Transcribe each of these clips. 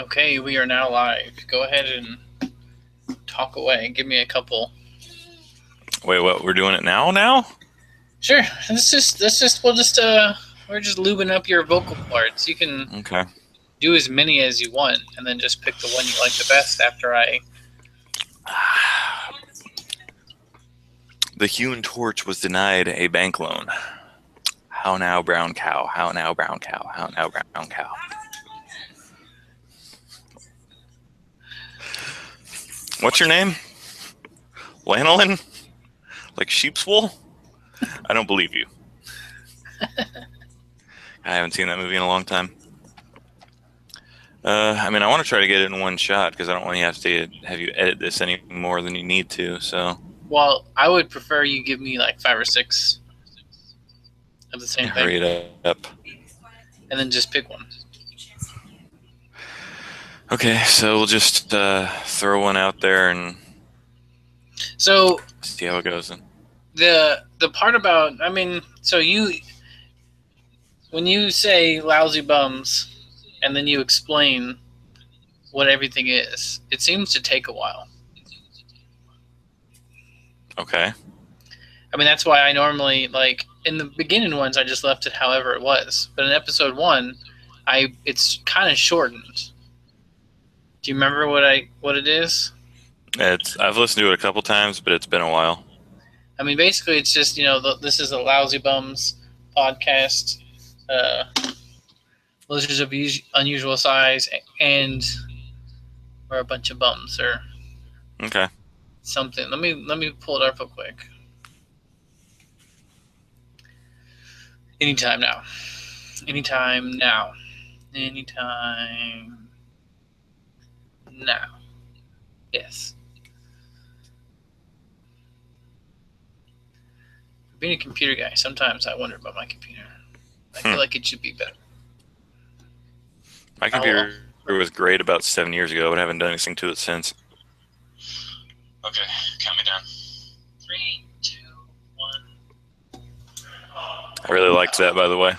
Okay, we are now live. Go ahead and talk away. Give me a couple. Wait, what? We're doing it now? Sure. We're just lubing up your vocal parts. You can Okay. do as many as you want, and then just pick the one you like the best after I. The hewn torch was denied a bank loan. How now, brown cow? How now, brown cow? How now, brown cow? What's your name? Lanolin? Like sheep's wool? I don't believe you. I haven't seen that movie in a long time. I want to try to get it in one shot because I don't want to have you edit this any more than you need to. So. Well, I would prefer you give me like 5 or 6 of the same thing. Hurry it up. And then just pick one. Okay, so we'll just throw one out there and see how it goes. The part about, when you say lousy bums and then you explain what everything is, it seems to take a while. Okay. That's why I normally, in the beginning ones, I just left it however it was. But in episode 1, it's kind of shortened. Do you remember what it is? I've listened to it a couple times, but it's been a while. Basically, it's just, this is a Lousy Bums podcast. Lizards of unusual size, and we're a bunch of bums, or okay. Something. Let me pull it up real quick. Anytime now. Yes. Being a computer guy, sometimes I wonder about my computer. I feel like it should be better. My computer was great about 7 years ago, but I haven't done anything to it since. Okay, count me down. 3, 2, 1. I really liked that, by the way.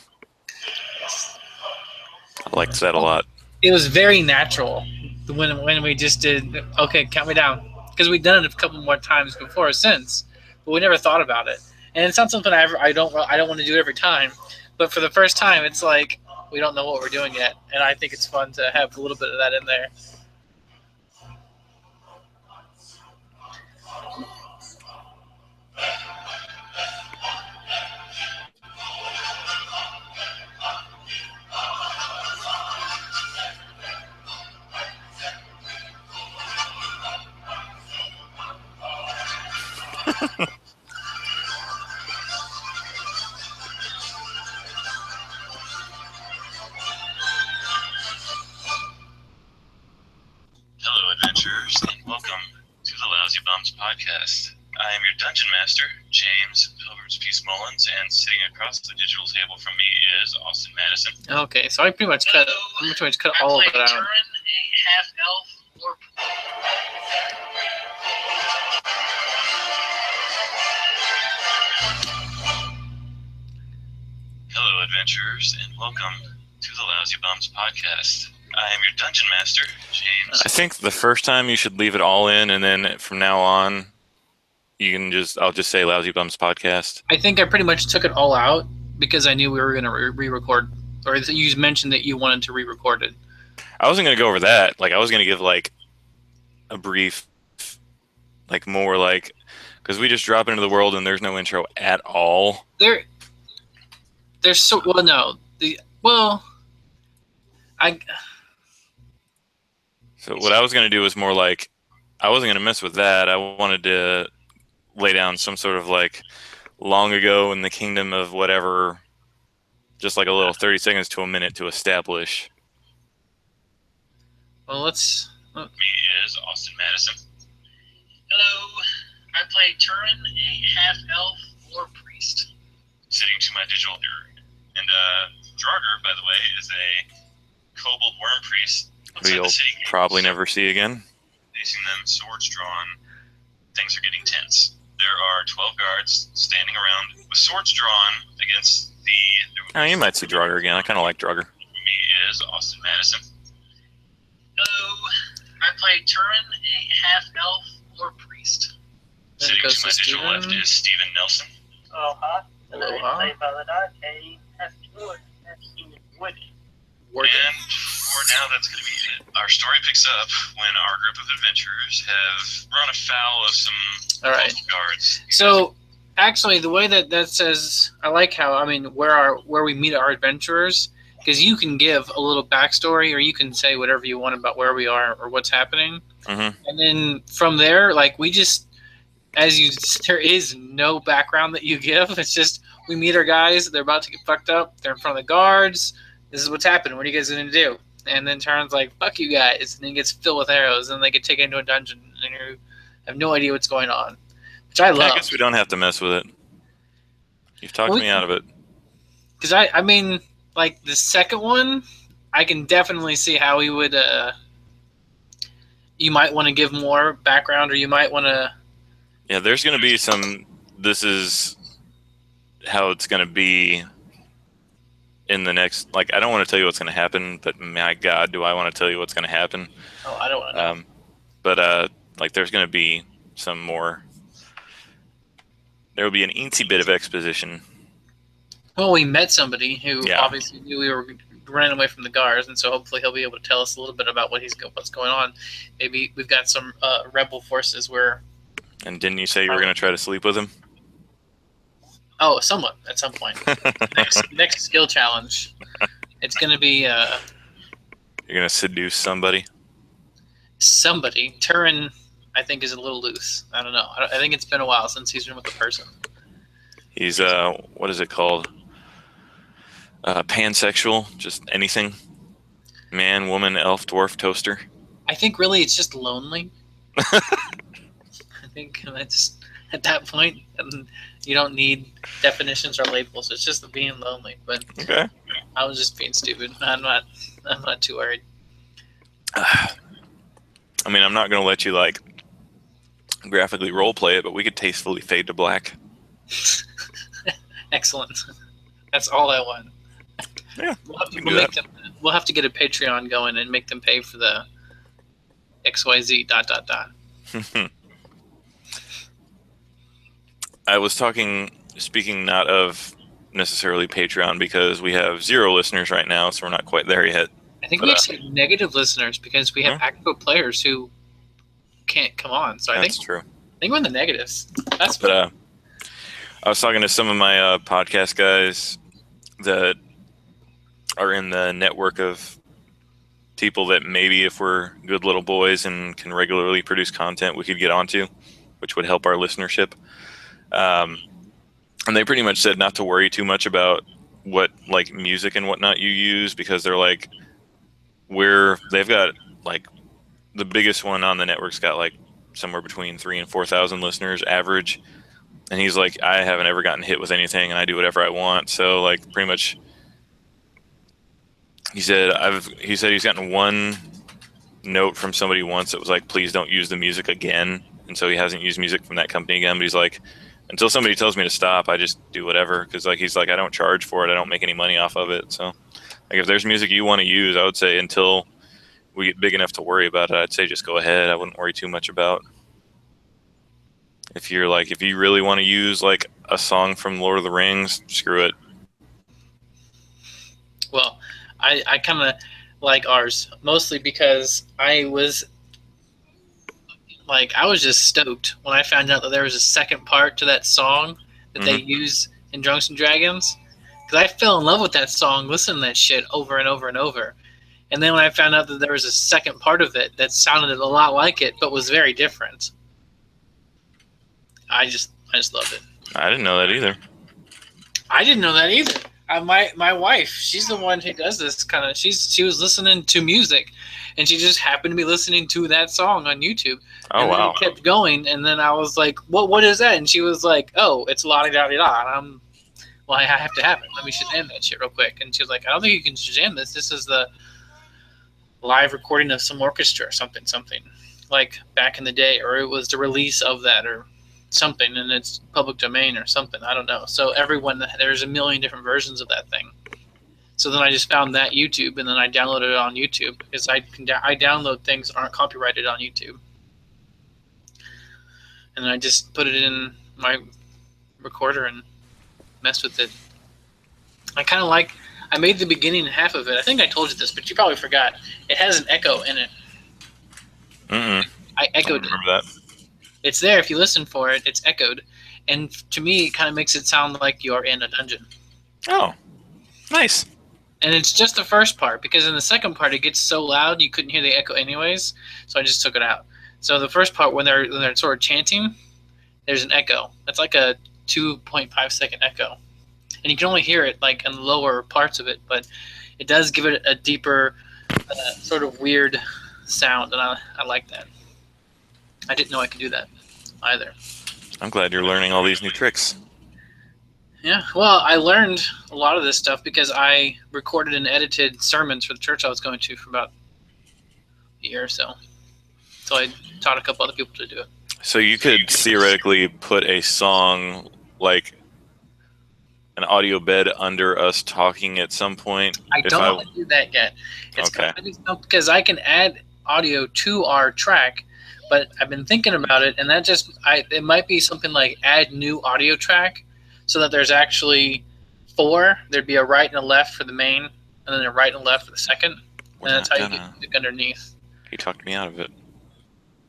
I liked that a lot. It was very natural when we just did, okay, count me down. Because we'd done it a couple more times before or since, but we never thought about it. And it's not something I don't want to do every time. But for the first time, it's like we don't know what we're doing yet. And I think it's fun to have a little bit of that in there. Hello, adventurers, and welcome to the Lousy Bums podcast. I am your dungeon master, James Pilgrim's Peace Mullins, and sitting across the digital table from me is Austin Madison. Okay, so I pretty much cut all of it out. Turin, a half-elf or... Hello, adventurers, and welcome to the Lousy Bums podcast. I am your dungeon master, James. I think the first time you should leave it all in, and then from now on, I'll just say Lousy Bums podcast. I think I pretty much took it all out because I knew we were going to re-record, or you mentioned that you wanted to re-record it. I wasn't going to go over that. I was going to give a brief, more because we just drop into the world and there's no intro at all. There's so well no the well I. So what I was going to do was more I wasn't going to mess with that. I wanted to lay down some sort of long ago in the kingdom of whatever, just a little 30 seconds to a minute to establish. Well, let's. Me is Austin Madison. Hello, I play Turin, a half-elf or priest. Sitting to my digital mirror. And Draugr, by the way, is a kobold worm priest. Who you'll probably never see again. Facing them, swords drawn. Things are getting tense. There are 12 guards standing around with swords drawn against the... Oh, you might see Draugr again. I kind of like Draugr. Me is Austin Madison. play Turin, a half-elf or priest. Sitting to my digital left is Steven Nelson. Aloha. Aloha. I play Valadat, a half-druid, half-human wood. And for now, that's going to be it. Our story picks up when our group of adventurers have run afoul of some guards. So, actually, the way that says, I like how, where we meet our adventurers, because you can give a little backstory, or you can say whatever you want about where we are or what's happening. Mm-hmm. And then from there, we just, there is no background that you give. It's just, we meet our guys, they're about to get fucked up, they're in front of the guards, this is what's happening, what are you guys going to do? And then Taryn's like, fuck you guys, and then he gets filled with arrows, and they get taken into a dungeon, and you have no idea what's going on, which I love. I guess we don't have to mess with it. You've talked me out of it. Because the second one, I can definitely see how we would, you might want to give more background, or you might want to... Yeah, there's going to be some, this is how it's going to be in the next, I don't want to tell you what's going to happen, but my God, do I want to tell you what's going to happen? Oh, I don't want to know. But there's going to be some more, there will be an eensy bit of exposition. Well, we met somebody who obviously knew we were running away from the guards, and so hopefully he'll be able to tell us a little bit about what's going on. Maybe we've got some rebel forces where... And didn't you say you were going to try to sleep with him? Oh, somewhat, at some point. next skill challenge. It's going to be... You're going to seduce somebody? Somebody. Turin, I think, is a little loose. I don't know. I think it's been a while since he's been with a person. He's, what is it called? Pansexual? Just anything? Man, woman, elf, dwarf, toaster? I think really it's just lonely. I think that's... At that point, you don't need definitions or labels. It's just being lonely. But okay. I was just being stupid. I'm not too worried. I'm not going to let you graphically role play it, but we could tastefully fade to black. Excellent. That's all I want. Yeah, we'll have to get a Patreon going and make them pay for the XYZ ... I was speaking not of necessarily Patreon, because we have 0 listeners right now, so we're not quite there yet. I think we actually have negative listeners because we have active players who can't come on. So that's true. I think we're in the negatives. That's but I was talking to some of my podcast guys that are in the network of people that maybe if we're good little boys and can regularly produce content, we could get onto, which would help our listenership. And they pretty much said not to worry too much about what music and whatnot you use, because they're they've got the biggest one on the network's got somewhere between 3,000 and 4,000 listeners average. And he's like, I haven't ever gotten hit with anything and I do whatever I want. So pretty much he said he's gotten one note from somebody once that was please don't use the music again. And so he hasn't used music from that company again, but he's until somebody tells me to stop, I just do whatever. Because he's I don't charge for it. I don't make any money off of it. So if there's music you want to use, I would say until we get big enough to worry about it, I'd say just go ahead. I wouldn't worry too much about. If you're if you really want to use a song from Lord of the Rings, screw it. Well, I kind of like ours, mostly because I was just stoked when I found out that there was a second part to that song that they use in Drunks and Dragons. Because I fell in love with that song, listening to that shit over and over and over. And then when I found out that there was a second part of it that sounded a lot like it, but was very different, I just loved it. I didn't know that either. I didn't know that either. My wife, she's the one who does this kind of. She was listening to music, and she just happened to be listening to that song on YouTube. Oh, wow! And it kept going, and then I was like, "What is that?" And she was like, "Oh, it's la di da di da." And I have to have it. Let me Shazam that shit real quick. And she was like, "I don't think you can Shazam this. This is the live recording of some orchestra or something, like back in the day, or it was the release of that, or." Something, and it's public domain or something. I don't know. So there's a million different versions of that thing. So then I just found that YouTube, and then I downloaded it on YouTube because I download things that aren't copyrighted on YouTube, and then I just put it in my recorder and messed with it. I kind of like. I made the beginning half of it. I think I told you this, but you probably forgot. It has an echo in it. I echoed it. Remember that? It's there if you listen for it. It's echoed, and to me, it kind of makes it sound like you're in a dungeon. Oh, nice. And it's just the first part, because in the second part it gets so loud you couldn't hear the echo anyways, so I just took it out. So the first part, when they're sort of chanting, there's an echo. It's like a 2.5-second echo, and you can only hear it like in the lower parts of it, but it does give it a deeper, sort of weird sound, and I like that. I didn't know I could do that either. I'm glad you're learning all these new tricks. Yeah, well, I learned a lot of this stuff because I recorded and edited sermons for the church I was going to for about a year or so. So I taught a couple other people to do it. So you could theoretically put a song, like an audio bed, under us talking at some point? I don't want to do that yet. It's okay. Because I can add audio to our track, but I've been thinking about it, and that it might be something like add new audio track, so that there's actually 4. There'd be a right and a left for the main, and then a right and a left for the second. And that's how you get music underneath. He talked me out of it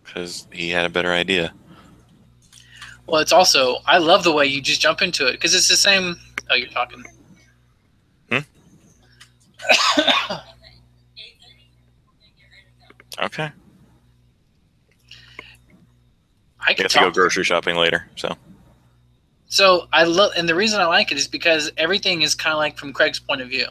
because he had a better idea. Well, it's also, I love the way you just jump into it, because it's the same. Oh, you're talking. Okay. I have to go grocery shopping later, so. So I love, and the reason I like it is because everything is kind of like from Craig's point of view.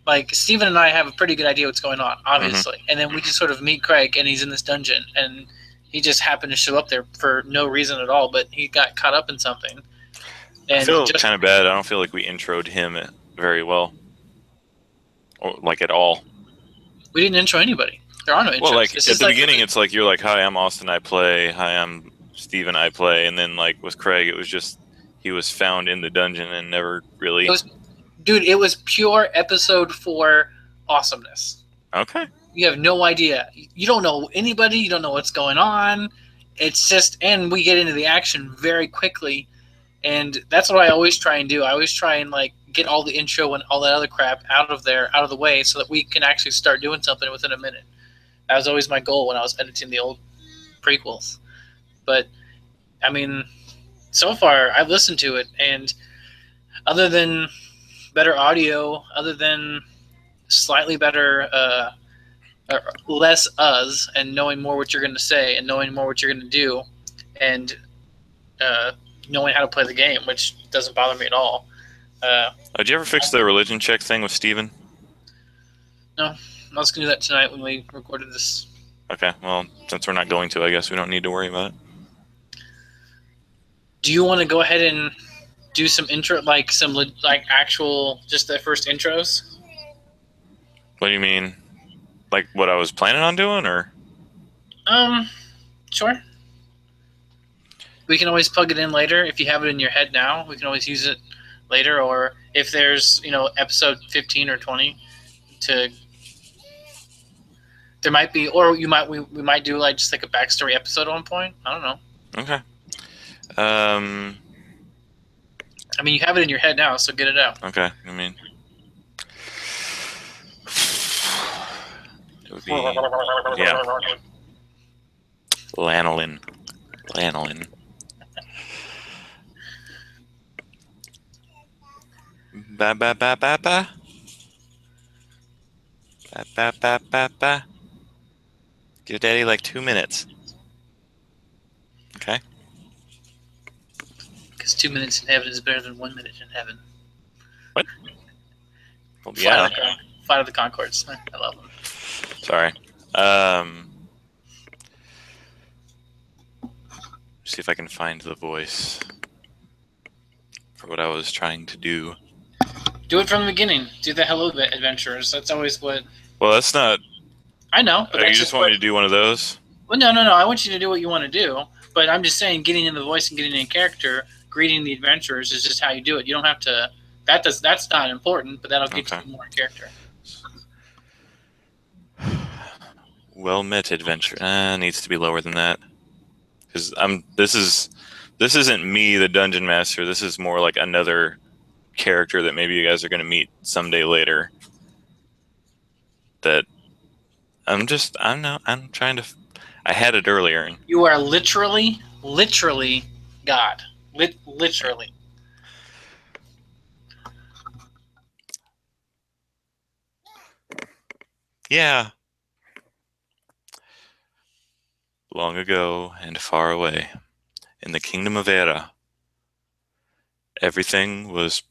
Like Steven and I have a pretty good idea what's going on, obviously, and then we just sort of meet Craig, and he's in this dungeon, and he just happened to show up there for no reason at all, but he got caught up in something. And I feel kind of bad. I don't feel like we introed him very well, or like at all. We didn't intro anybody. There are no intros. Well, like at the beginning, it's like you're like, "Hi, I'm Austin. I play. Hi, I'm Steven. I play." And then like with Craig, it was just he was found in the dungeon and never really. It was pure episode 4 awesomeness. Okay. You have no idea. You don't know anybody. You don't know what's going on. It's just, and we get into the action very quickly, and that's what I always try and do. I always try and like get all the intro and all that other crap out of the way, so that we can actually start doing something within a minute. That was always my goal when I was editing the old prequels. But I mean, so far I've listened to it, and other than better audio, other than slightly better, less us, and knowing more what you're going to say, and knowing more what you're going to do, and knowing how to play the game, which doesn't bother me at all. Did you ever fix the religion check thing with Steven? No, I was going to do that tonight when we recorded this. Okay, well, since we're not going to, I guess we don't need to worry about it. Do you want to go ahead and do some intro, like some like actual, just the first intros? What do you mean? Like what I was planning on doing, or? Sure. We can always plug it in later. If you have it in your head now, we can always use it later. Or if there's, episode 15 or 20 there might be, or we might do like just like a backstory episode at one point. I don't know. Okay. I mean, you have it in your head now, so get it out. Okay. I mean, it would be, yeah. Lanolin. Ba ba ba ba ba. Ba ba ba ba ba. Give Daddy like 2 minutes. Okay. Because 2 minutes in heaven is better than 1 minute in heaven. What? Well, yeah. Flight of the Conchords. I love them. Sorry. See if I can find the voice for what I was trying to do. Do it from the beginning. Do the Hello Adventures. That's always what. Well, that's not. I know. But you just want me to do one of those? Well, no. I want you to do what you want to do. But I'm just saying, getting in the voice and getting in character, greeting the adventurers is just how you do it. You don't have to That's not important, but that'll get Okay. you more character. Well met adventure. Needs to be lower than that. Because this isn't me, the dungeon master. This is more like another character that maybe you guys are going to meet someday later. That I'm trying to. I had it earlier. You are literally God. Literally. Yeah. Long ago and far away, in the kingdom of Era, everything was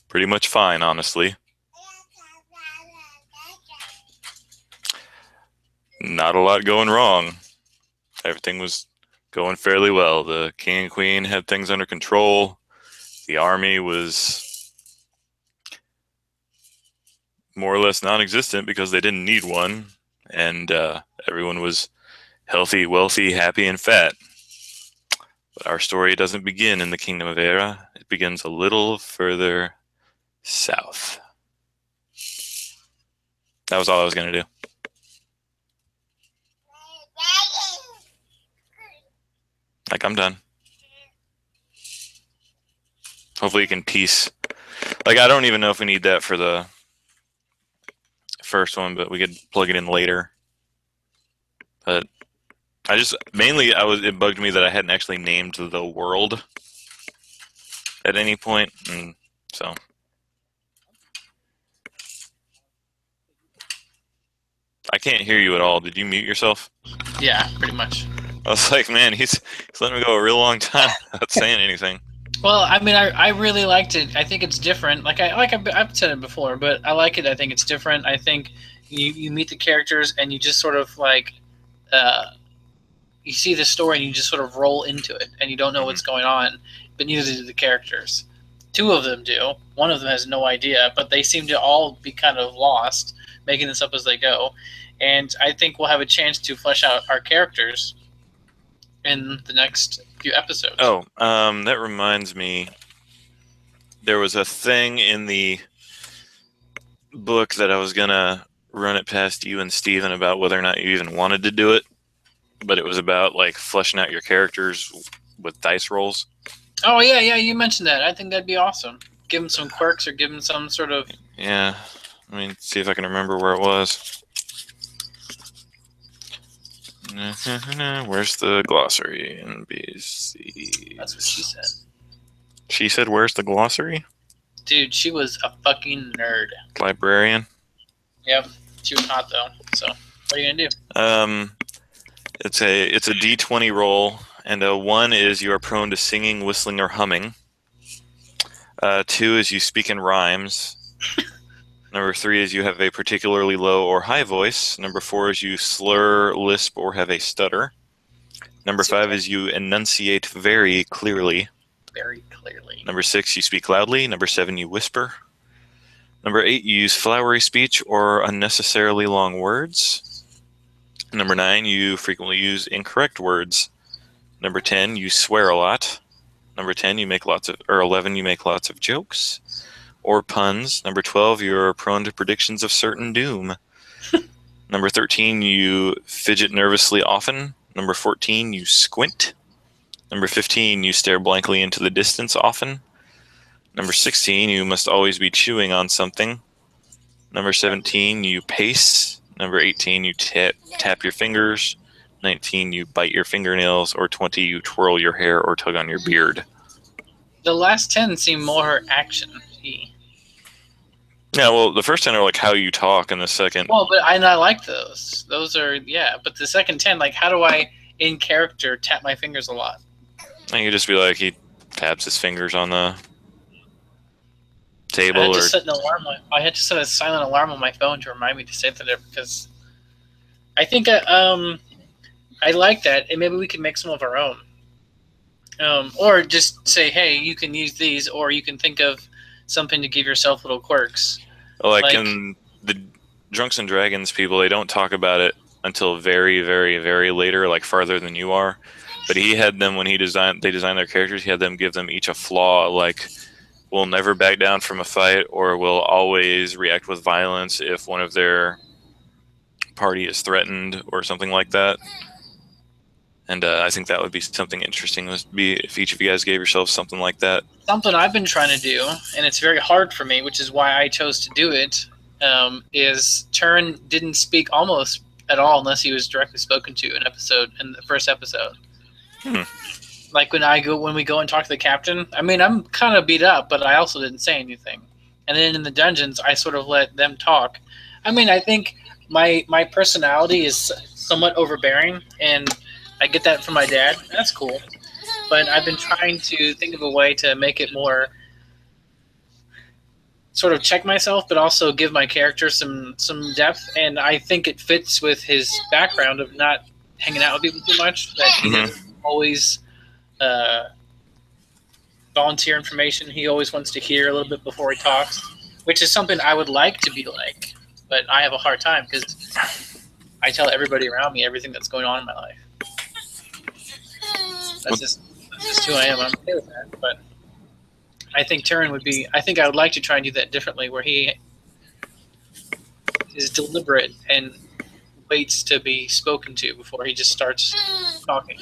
pretty much fine, honestly. Not a lot going wrong. Everything was going fairly well. The king and queen had things under control. The army was more or less non-existent because they didn't need one. And everyone was healthy, wealthy, happy, and fat. But our story doesn't begin in the kingdom of Era. It begins a little further south. That was all I was going to do. Like, I'm done. Hopefully you can piece. Like, I don't even know if we need that for the first one, but we could plug it in later. But it bugged me that I hadn't actually named the world at any point, and so. I can't hear you at all. Did you mute yourself? Yeah, pretty much. I was like, man, he's letting me go a real long time without saying anything. Well, I mean, I really liked it. I think it's different. I've said it before, but I like it. I think it's different. I think you meet the characters and you just sort of like you see the story and you just sort of roll into it and you don't know what's going on, but neither do the characters. Two of them do. One of them has no idea, but they seem to all be kind of lost, making this up as they go. And I think we'll have a chance to flesh out our characters in the next few episodes. Oh, that reminds me. There was a thing in the book that I was gonna run it past you and Steven about whether or not you even wanted to do it, but it was about like fleshing out your characters with dice rolls. Oh yeah, you mentioned that. I think that'd be awesome. Give them some quirks or give them some sort of. Yeah, let me see if I can remember where it was. Where's the glossary? NBC. That's what she said. She said, "Where's the glossary?" Dude, she was a fucking nerd. Librarian. Yep, she was hot though. So, what are you gonna do? It's a D20 roll, and 1 is you are prone to singing, whistling, or humming. 2 is you speak in rhymes. Number 3 is you have a particularly low or high voice. Number 4 is you slur, lisp, or have a stutter. Number 5 is you enunciate very clearly. Very clearly. Number 6, you speak loudly. Number 7, you whisper. Number 8, you use flowery speech or unnecessarily long words. Number 9, you frequently use incorrect words. Number 10, you swear a lot. Number 11, you make lots of jokes or puns. Number 12, you're prone to predictions of certain doom. Number 13, you fidget nervously often. Number 14, you squint. Number 15, you stare blankly into the distance often. Number 16, you must always be chewing on something. Number 17, you pace. Number 18, you tap your fingers. 19, you bite your fingernails. Or 20, you twirl your hair or tug on your beard. The last 10 seem more action-y. Yeah, well, the first 10 are like how you talk, and the second... Well, but I like those. Those are, yeah. But the second 10, like, how do I, in character, tap my fingers a lot? And you just be like, he taps his fingers on the table. I had to set a silent alarm on my phone to remind me to say that because I think I like that, and maybe we can make some of our own. Or just say, hey, you can use these, or you can think of something to give yourself little quirks. Like in the Drunks and Dragons people, they don't talk about it until very, very, very later, like farther than you are. But he had them when they designed their characters. He had them give them each a flaw, like will never back down from a fight or will always react with violence if one of their party is threatened or something like that. And I think that would be something interesting, would be if each of you guys gave yourselves something like that. Something I've been trying to do, and it's very hard for me, which is why I chose to do it, is Turin didn't speak almost at all unless he was directly spoken to in the first episode. Like when we go and talk to the captain, I mean, I'm kind of beat up, but I also didn't say anything. And then in the dungeons, I sort of let them talk. I mean, I think my personality is somewhat overbearing, and I get that from my dad. That's cool. But I've been trying to think of a way to make it more sort of check myself, but also give my character some depth. And I think it fits with his background of not hanging out with people too much, that he doesn't always volunteer information. He always wants to hear a little bit before he talks, which is something I would like to be like, but I have a hard time because I tell everybody around me everything that's going on in my life. That's just who I am. I'm okay with that. But I think Turin would be. I think I would like to try and do that differently, where he is deliberate and waits to be spoken to before he just starts talking.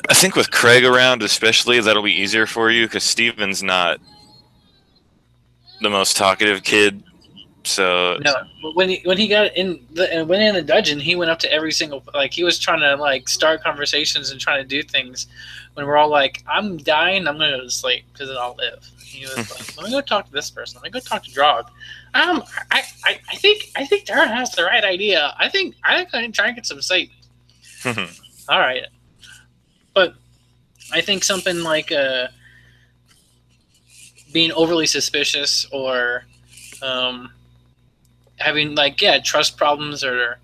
I think with Craig around, especially, that'll be easier for you because Steven's not the most talkative kid. So no, when he got in the dungeon, he went up to every single, like, he was trying to like start conversations and trying to do things when we're all like, I'm dying, I'm gonna go to sleep because then I'll live. And he was like, let me go talk to this person. Let me go talk to Drog. I think Darren has the right idea. I think I can try and get some sleep. All right, but I think something like being overly suspicious or having trust problems or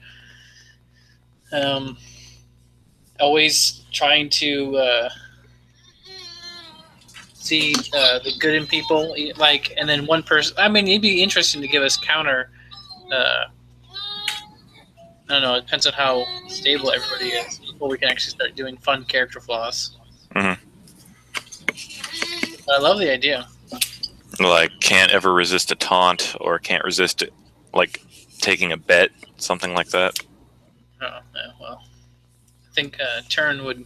always trying to see the good in people, and then one person. I mean, it'd be interesting to give us counter. I don't know. It depends on how stable everybody is before we can actually start doing fun character flaws. I love the idea. Like, can't ever resist a taunt or can't resist it. Like taking a bet, something like that. Oh, yeah, well, I think Turin would.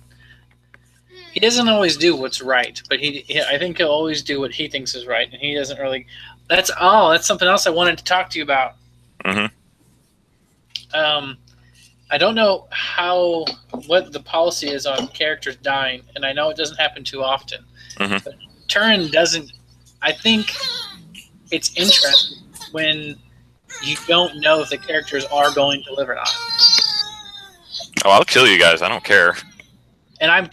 He doesn't always do what's right, but I think he'll always do what he thinks is right, and he doesn't really. That's something else I wanted to talk to you about. I don't know what the policy is on characters dying, and I know it doesn't happen too often. But Turin doesn't. I think it's interesting when you don't know if the characters are going to live or not. Oh, I'll kill you guys. I don't care. And I'm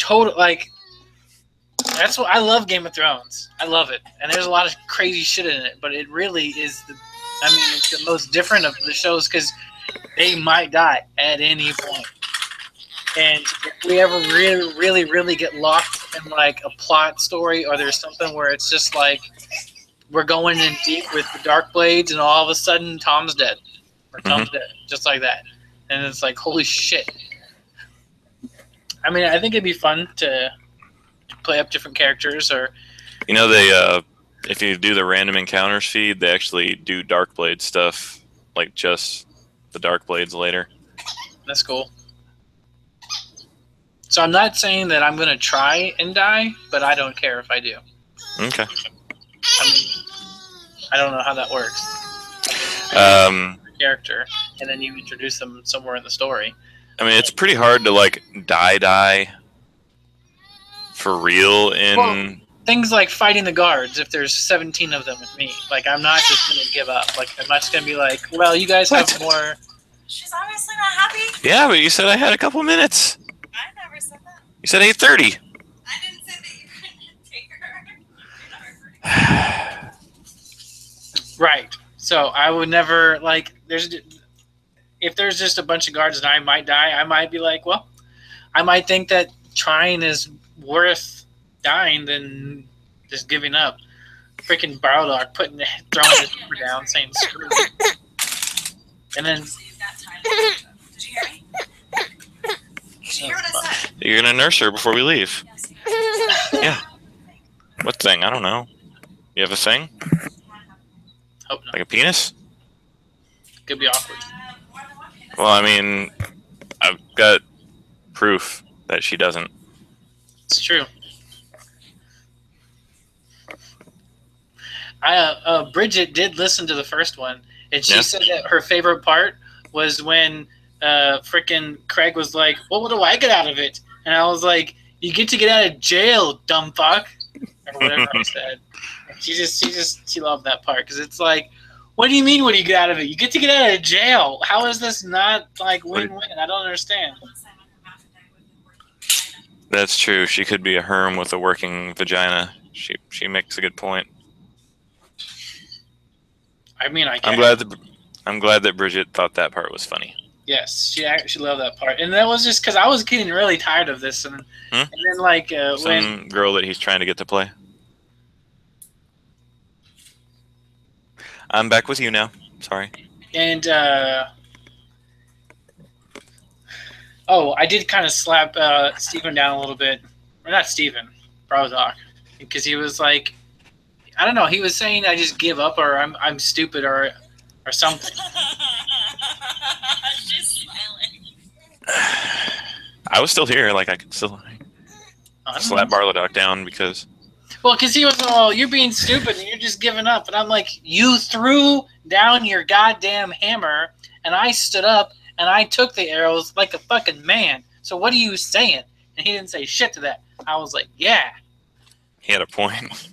that's what I love. Game of Thrones. I love it, and there's a lot of crazy shit in it. But it really is it's the most different of the shows because they might die at any point. And if we ever really, really, really get locked in like a plot story, or there's something where it's just like we're going in deep with the Dark Blades, and all of a sudden Tom's dead, or Tom's dead, just like that, and it's like, holy shit. I mean, I think it'd be fun to play up different characters, or they if you do the random encounters feed, they actually do Dark Blade stuff, like just the Dark Blades later. That's cool. So I'm not saying that I'm going to try and die, but I don't care if I do. Okay. I mean, I don't know how that works. Character, and then you introduce them somewhere in the story. I mean, it's pretty hard to like die for real in things like fighting the guards. If there's 17 of them with me, like, I'm not just going to give up. Like, I'm not just going to be like, well, you guys have more. She's obviously not happy. Yeah, but you said I had a couple minutes. I never said that. You said 8:30. I didn't say that you couldn't take her. Right. So I would never, like, if there's just a bunch of guards and I might die, I might be like, well, I might think that trying is worth dying than just giving up. Freaking Barrowdog throwing his hammer down, saying screw it. And then. So you've got time. Did you hear me? Did you hear what I said? You're gonna nurse her before we leave. Yes, Yeah. What thing? I don't know. You have a thing? Hope not. Like a penis? Could be awkward. Well, I mean, I've got proof that she doesn't. It's true. Bridget did listen to the first one, and she said that her favorite part was when frickin' Craig was like, "Well, what do I get out of it?" And I was like, "You get to get out of jail, dumb fuck," or whatever I said. And she loved that part because it's like, what do you mean? What do you get out of it? You get to get out of jail. How is this not like win-win? I don't understand. That's true. She could be a herm with a working vagina. She makes a good point. I mean, I'm glad that Bridget thought that part was funny. Yes, she actually loved that part, and that was just because I was getting really tired of this, and then like some girl that he's trying to get to play. I'm back with you now. Sorry. And I did kind of slap Steven down a little bit, or not Steven, Brozak, because he was like, I don't know, he was saying I just give up or I'm stupid or something. She's smiling. I was still here, like I could still slap Barladock down because. Well, because he was, oh, you're being stupid and you're just giving up, and I'm like, you threw down your goddamn hammer, and I stood up and I took the arrows like a fucking man. So what are you saying? And he didn't say shit to that. I was like, yeah. He had a point.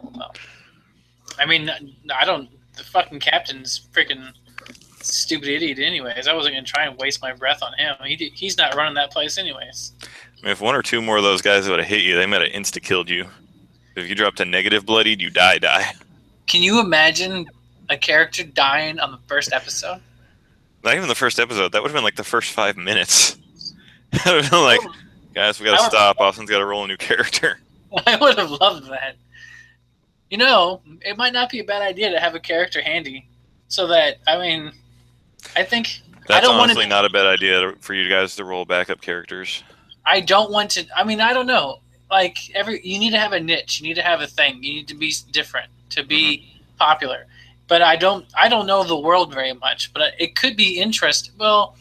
Well, I mean, the fucking captain's freaking stupid idiot anyways. I wasn't going to try and waste my breath on him. He's not running that place anyways. I mean, if one or two more of those guys would have hit you, they might have insta-killed you. If you dropped a negative bloodied, you die. Can you imagine a character dying on the first episode? Not even the first episode. That would have been like the first 5 minutes. That would have been like, guys, we got to stop. Austin's got to roll a new character. I would have loved that. You know, it might not be a bad idea to have a character handy, so that I think that's honestly not a bad idea for you guys to roll backup characters. I don't want to. I mean, I don't know. Like you need to have a niche. You need to have a thing. You need to be different to be popular. But I don't know the world very much. But it could be interesting. Well,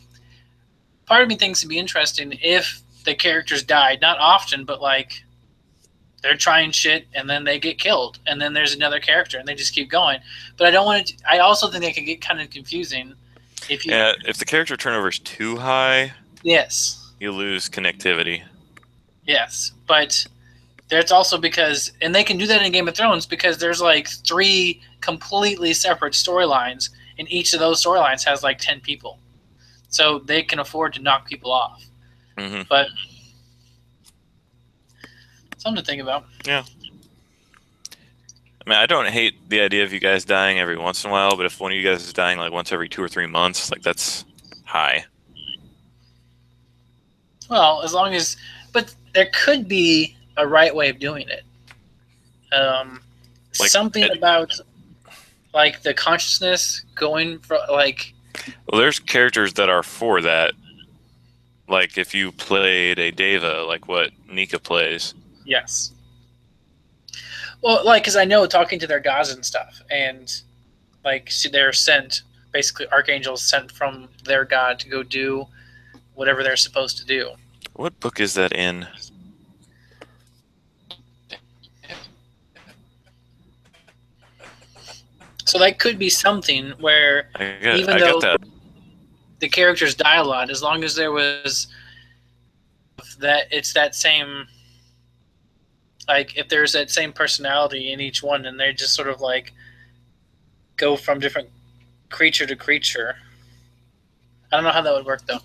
part of me thinks it'd be interesting if the characters died. Not often, but like. They're trying shit, and then they get killed, and then there's another character, and they just keep going. But I don't want to. I also think it could get kind of confusing if you. Yeah, if the character turnover is too high. Yes. You lose connectivity. Yes, but there's also because, and they can do that in Game of Thrones because there's like 3 completely separate storylines, and each of those storylines has like 10 people, so they can afford to knock people off. Mm-hmm. But. Something to think about. Yeah. I mean, I don't hate the idea of you guys dying every once in a while, but if one of you guys is dying like once every 2 or 3 months, like that's high. Well, as long as, but there could be a right way of doing it. Something about like the consciousness going for like. Well, there's characters that are for that. Like if you played a Deva, like what Nika plays. Yes. Well, like, because I know talking to their gods and stuff, and like they're sent, basically archangels sent from their god to go do whatever they're supposed to do. What book is that in? So that could be something where even though the characters die a lot, as long as there was that, it's that same. Like, if there's that same personality in each one, and they just sort of, like, go from different creature to creature. I don't know how that would work, though.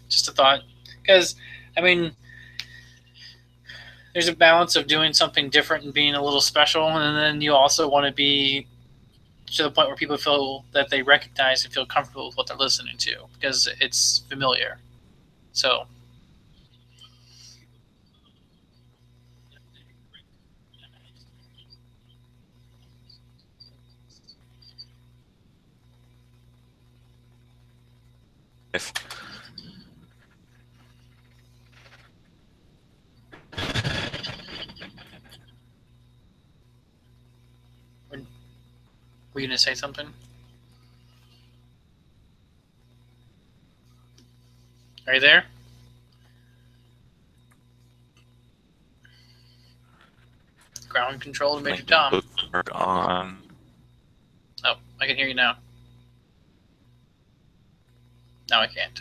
Just a thought. Because, I mean, there's a balance of doing something different and being a little special, and then you also want to be to the point where people feel that they recognize and feel comfortable with what they're listening to, because it's familiar. So... Were you gonna say something? Are you there? Ground control to Major Tom. Bookmark on. Oh, I can hear you now. Now I can't.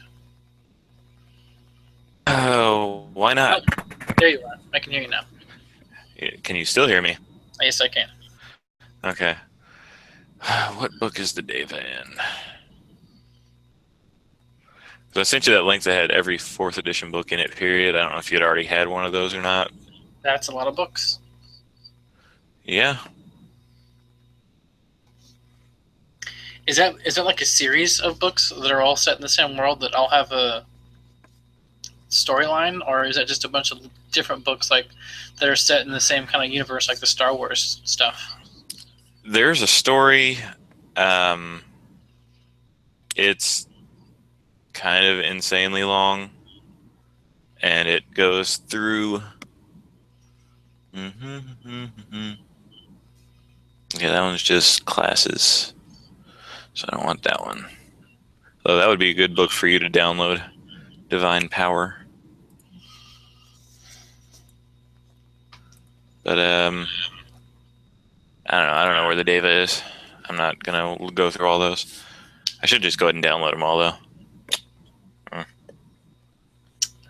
Oh, why not? Oh, there you are. I can hear you now. Can you still hear me? Yes, I can. Okay. What book is the Deva in? So I sent you that link that had every 4th edition book in it, period. I don't know if you had already had one of those or not. That's a lot of books. Yeah. Is that like a series of books that are all set in the same world that all have a storyline, or is that just a bunch of different books like that are set in the same kind of universe like the Star Wars stuff? There's a story. It's kind of insanely long, and it goes through. Yeah, that one's just classes, so I don't want that one. So that would be a good book for you to download, Divine Power. But I don't know where the Deva is. I'm not gonna go through all those. I should just go ahead and download them all, though.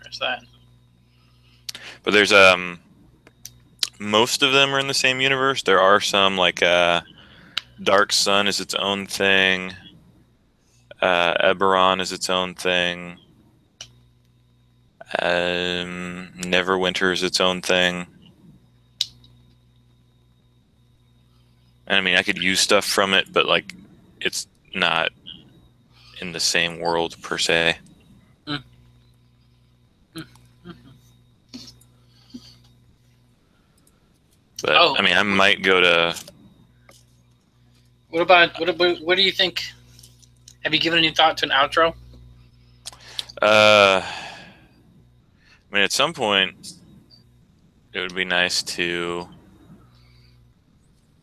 There's that. But there's most of them are in the same universe. There are some like Dark Sun is its own thing. Eberron is its own thing. Neverwinter is its own thing. And I mean, I could use stuff from it, but like, it's not in the same world per se. But I mean, I might go to. What do you think? Have you given any thought to an outro? I mean, at some point, it would be nice to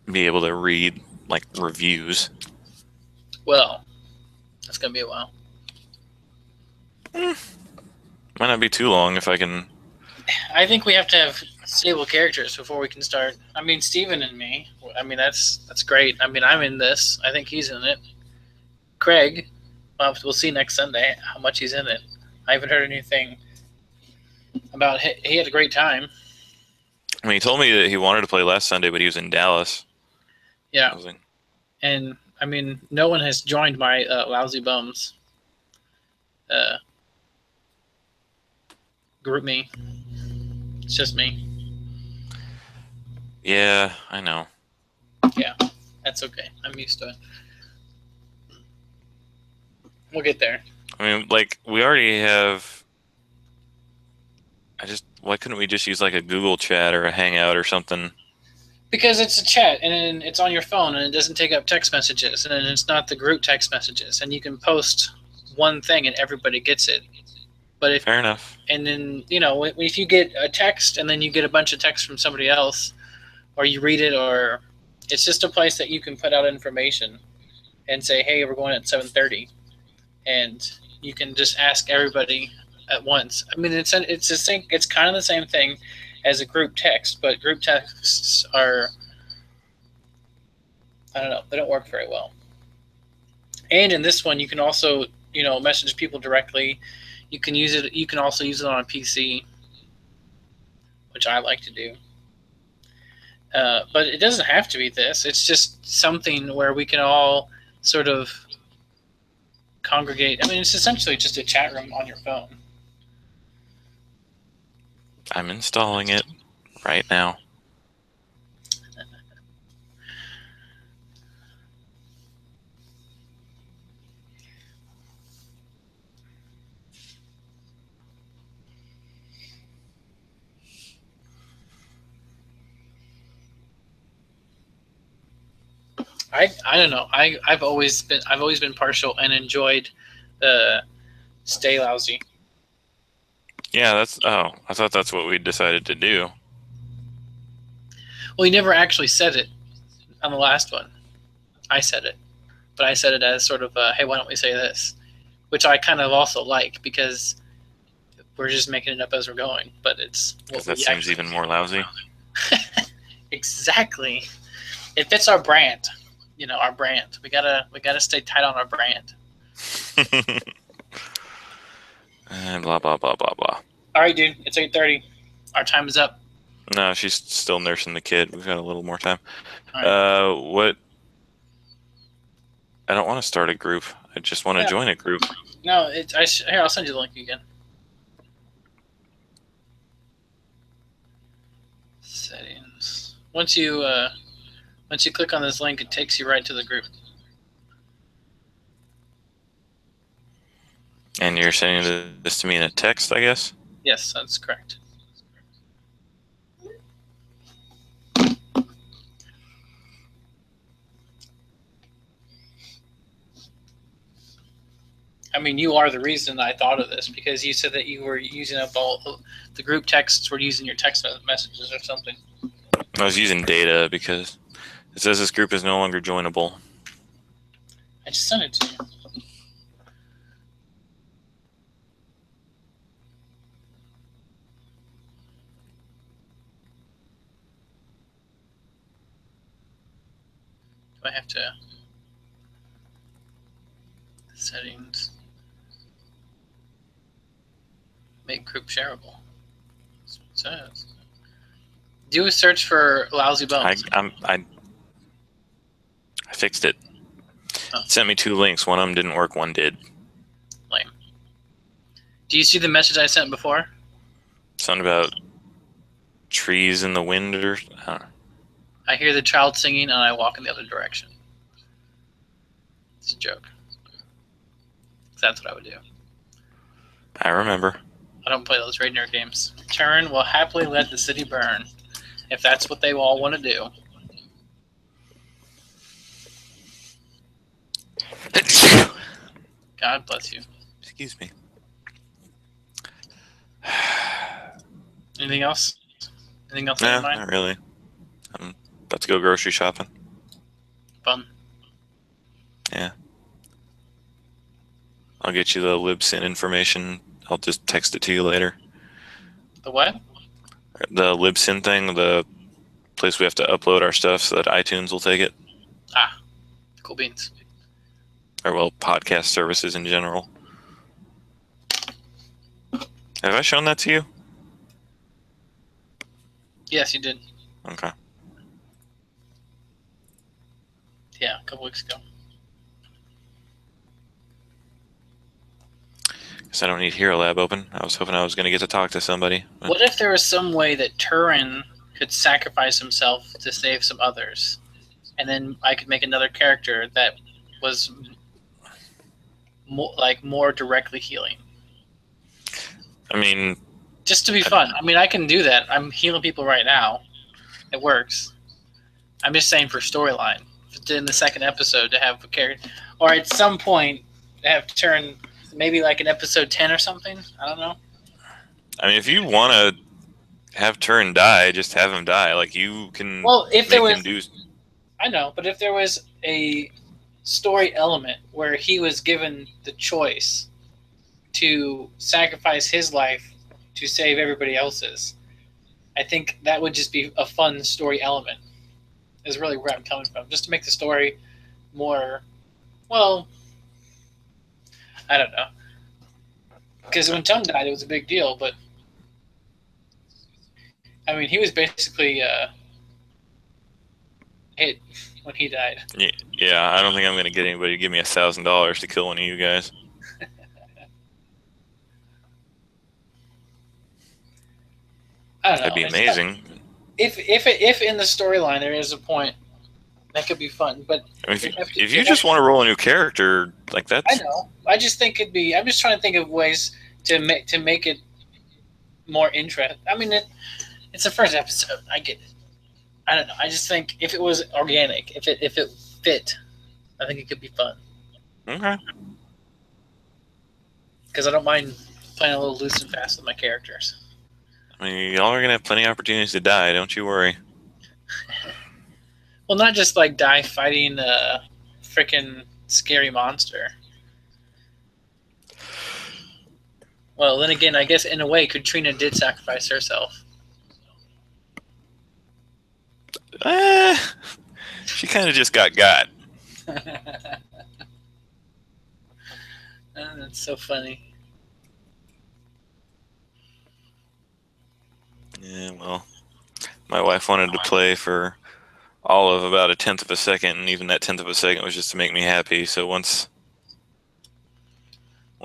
be able to read like reviews. Well, that's gonna be a while. Might not be too long if I can. I think we have to have stable characters before we can start. I mean, Steven and me. I mean, that's great. I mean, I'm in this. I think he's in it. Craig, well, we'll see next Sunday how much he's in it. I haven't heard anything about it. He had a great time. I mean, he told me that he wanted to play last Sunday, but he was in Dallas. Yeah. And, I mean, no one has joined my Lousy Bums group me. It's just me. Yeah, I know. Yeah, that's okay. I'm used to it. We'll get there. I mean, like, we already have... Why couldn't we just use, like, a Google chat or a Hangout or something? Because it's a chat, and it's on your phone, and it doesn't take up text messages, and it's not the group text messages, and you can post one thing, and everybody gets it. But Fair enough. And then, you know, if you get a text, and then you get a bunch of text from somebody else, or you read it, or it's just a place that you can put out information and say, hey, we're going at 7:30, and you can just ask everybody at once. I mean, it's kind of the same thing as a group text, but group texts are, I don't know, they don't work very well. And in this one, you can also, you know, message people directly. You can use it. You can also use it on a PC, which I like to do. But it doesn't have to be this. It's just something where we can all sort of congregate. I mean, it's essentially just a chat room on your phone. I'm installing it right now. I don't know. I've always been partial and enjoyed Stay Lousy. Yeah, I thought that's what we decided to do. Well, he never actually said it. on the last one. I said it, but I said it as sort of, hey, why don't we say this? Which I kind of also like because we're just making it up as we're going. But it's because that seems even more lousy. Exactly. It fits our brand. Our brand. We gotta stay tight on our brand. And blah blah blah blah blah. All right, dude. It's 8:30. Our time is up. No, she's still nursing the kid. We've got a little more time. Right. What? I don't want to start a group. I just want to join a group. No, here. I'll send you the link again. Settings. Once you click on this link, it takes you right to the group. And you're sending this to me in a text, I guess? Yes, that's correct. I mean, you are the reason I thought of this because you said that you were using up all the group texts were using your text messages or something. I was using data because it says this group is no longer joinable. I just sent it to you. Do I have to settings? Make group shareable. That's what it says. Do a search for Lousy Bones. I fixed it. Oh. It sent me 2 links. One of them didn't work. One did. Lame. Do you see the message I sent before? Something about trees in the wind or I don't know. I hear the child singing and I walk in the other direction. It's a joke. That's what I would do. I remember. I don't play those Raid Nerd games. Turn will happily let the city burn, if that's what they all want to do. God bless you. Excuse me. Anything else? Anything else on No, your mind? not really. I'm about to go grocery shopping. Fun. Yeah. I'll get you the LibSyn information. I'll just text it to you later. The what? The LibSyn thing, the place we have to upload our stuff so that iTunes will take it. Ah, cool beans. Or, well, podcast services in general. Have I shown that to you? Yes, you did. Okay. Yeah, a couple weeks ago. Guess I don't need Hero Lab open. I was hoping I was going to get to talk to somebody. But What if there was some way that Turin could sacrifice himself to save some others, and then I could make another character that was more directly healing? I mean, Just to be fun. I mean, I can do that. I'm healing people right now. It works. I'm just saying for storyline. In the second episode to have a character, or at some point have Turin, maybe like in episode 10 or something. I don't know. I mean, if you want to have Turin die, just have him die. Like, you can If there was, him do... I know, but if there was a story element where he was given the choice to sacrifice his life to save everybody else's, I think that would just be a fun story element. Is really where I'm coming from. Just to make the story more, well, I don't know. Because when Tung died, it was a big deal, but I mean, he was basically hit when he died. Yeah, I don't think I'm going to get anybody to give me $1,000 to kill one of you guys. I don't know. That'd be amazing. If in the storyline there is a point that could be fun, but I mean, if you just want to roll a new character, like that's... I know. I just think it'd be. I'm just trying to think of ways to make it more interesting. I mean, it's the first episode. I get it. I don't know. I just think if it was organic, if it fit, I think it could be fun. Okay. Because I don't mind playing a little loose and fast with my characters. I mean, y'all are going to have plenty of opportunities to die. Don't you worry. Well, not just like die fighting a freaking scary monster. Well, then again, I guess in a way, Katrina did sacrifice herself. She kind of just got. That's so funny. Yeah, well, my wife wanted to play for all of about a tenth of a second, and even that tenth of a second was just to make me happy. So once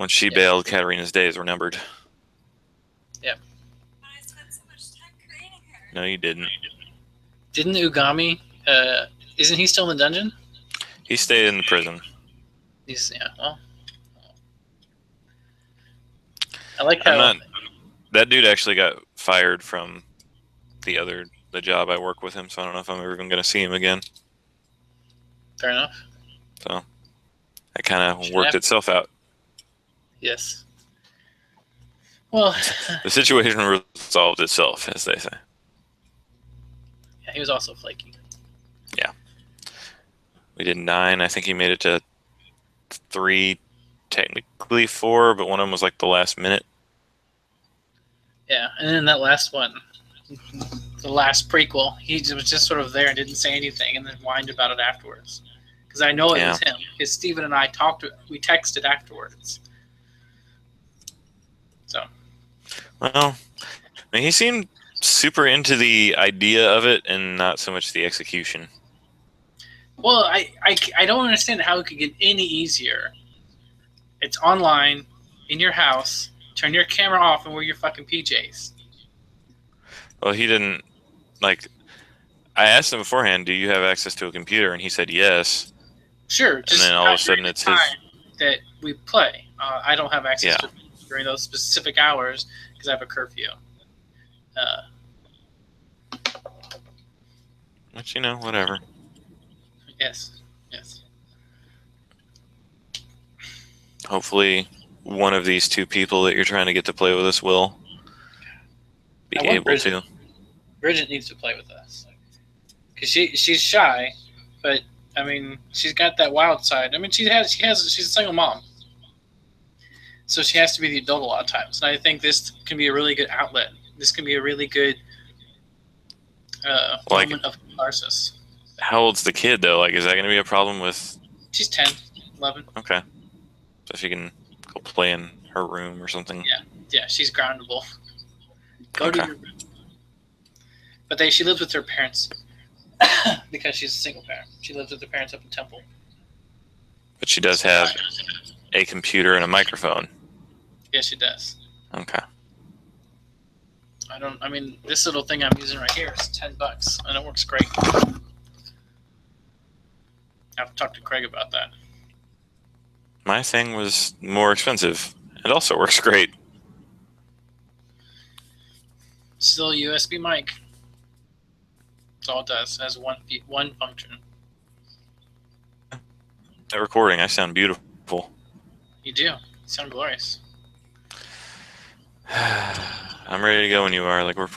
she bailed, Katarina's days were numbered. Yep. I spent so much time creating her. No, you didn't. Didn't Ugami? Isn't he still in the dungeon? He stayed in the prison. Well. I like how that dude actually got fired from the job I work with him, so I don't know if I'm ever even going to see him again. Fair enough. So that kind of worked itself out. Yes. Well, the situation resolved itself, as they say. Yeah, he was also flaky. Yeah. We did 9. I think he made it to 3, technically 4, but one of them was like the last minute. Yeah, and then that last one, the last prequel, he was just sort of there and didn't say anything, and then whined about it afterwards. Because I know it was him. Because Steven and I we texted afterwards. So. Well, I mean, he seemed super into the idea of it and not so much the execution. Well, I don't understand how it could get any easier. It's online, in your house. Turn your camera off and wear your fucking PJs. Well, he didn't, like, I asked him beforehand, do you have access to a computer? And he said yes. Sure. Just and then all of a sudden it's his. That we play. I don't have access to it during those specific hours because I have a curfew. But, whatever. Yes. Hopefully one of these 2 people that you're trying to get to play with us will be able to. Bridget needs to play with us. Because she's shy, but, I mean, she's got that wild side. I mean, she's a single mom. So she has to be the adult a lot of times. And I think this can be a really good outlet. This can be a really good moment of catharsis. How old's the kid, though? Like, is that going to be a problem with... She's 10, 11. Okay. So she can go play in her room or something. Yeah, she's groundable. Go to your room. But she lives with her parents because she's a single parent. She lives with her parents up in Temple. But she does have a computer and a microphone. Yes, she does. Okay. I mean, this little thing I'm using right here is $10, and it works great. I have to talk to Craig about that. My thing was more expensive. It also works great. Still a USB mic. That's all it does. It has one function. That recording, I sound beautiful. You do. You sound glorious. I'm ready to go when you are. Like, we're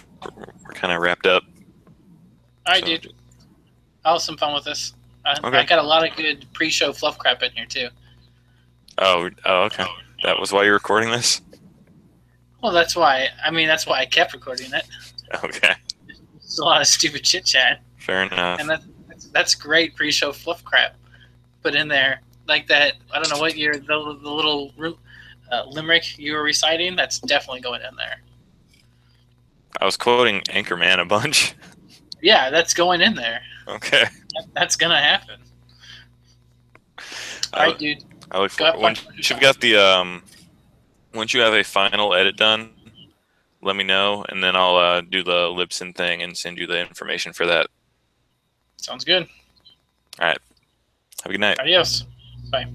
kind of wrapped up. All right, dude. I'll have some fun with this. Okay. I got a lot of good pre-show fluff crap in here, too. Oh, okay. That was why you're recording this? Well, that's why I kept recording it. Okay. It's a lot of stupid chit-chat. Fair enough. And that's great pre-show fluff crap put in there. Like that, I don't know what the little limerick you were reciting, that's definitely going in there. I was quoting Anchorman a bunch. Yeah, that's going in there. Okay. That's going to happen. All right, dude. I look forward. Once you have a final edit done, let me know, and then I'll do the Libsyn thing and send you the information for that. Sounds good. All right. Have a good night. Adios. Bye.